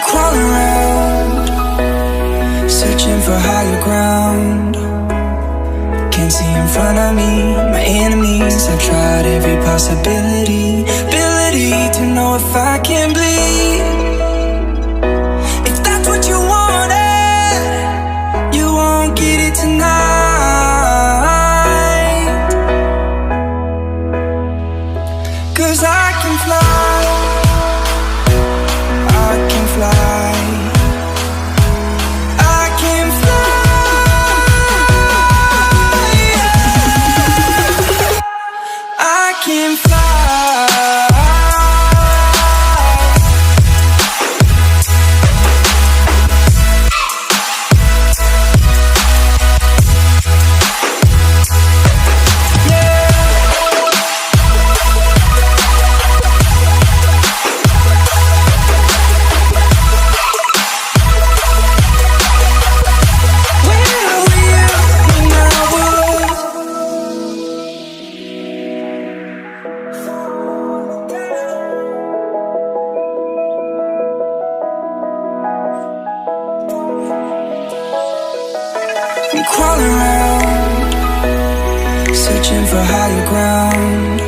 crawling around, searching for higher ground. Can't see in front of me, my enemies. I've tried every possibility, ability to know if I can bleed. If that's what you wanted, you won't get it tonight. 'Cause I can fly, I can fly, I can fly, yeah. I can fly. I'm crawling around, searching for higher ground.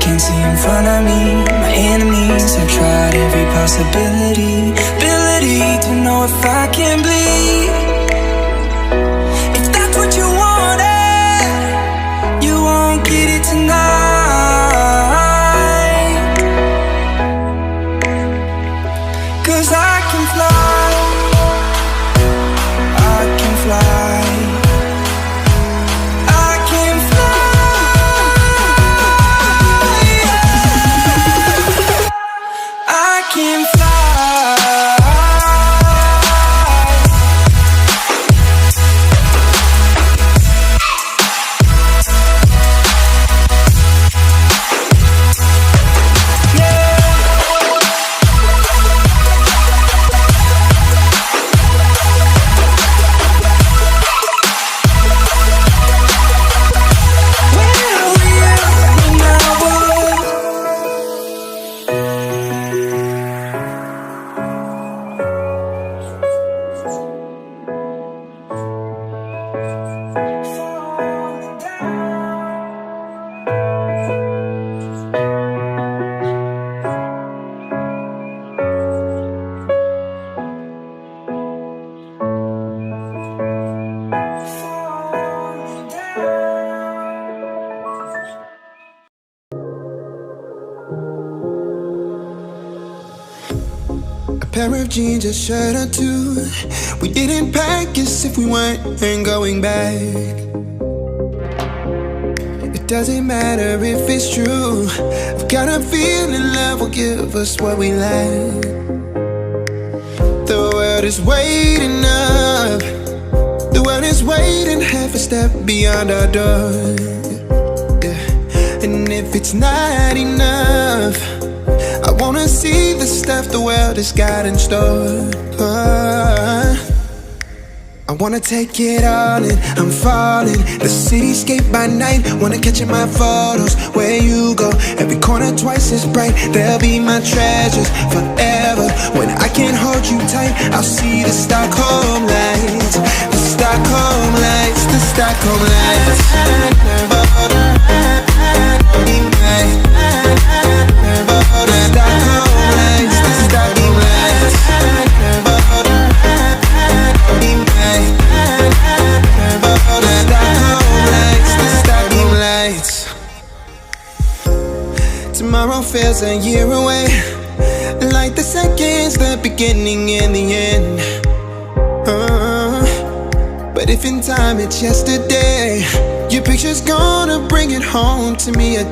Can't see in front of me, my enemies. I've tried every possibility, ability to know if I can bleed. If that's what you wanted, you won't get it tonight. 'Cause I can fly, I can fly, I can fly, yeah. I can fly. A pair of jeans, a shirt or two. We didn't pack as if we weren't going back. It doesn't matter if it's true. I've got a feeling love will give us what we lack. The world is waiting up. The world is waiting half a step beyond our door. Yeah. And if it's not enough, I wanna see the stuff the world has got in store. I wanna take it all in, I'm falling. The cityscape by night, wanna catch in my photos. Where you go, every corner twice as bright. They'll be my treasures forever. When I can't hold you tight, I'll see the Stockholm lights. The Stockholm lights, the Stockholm lights. Tomorrow feels a year away, like the seconds, the beginning and the end. But if in time it's yesterday, your picture's gonna bring it home to me again.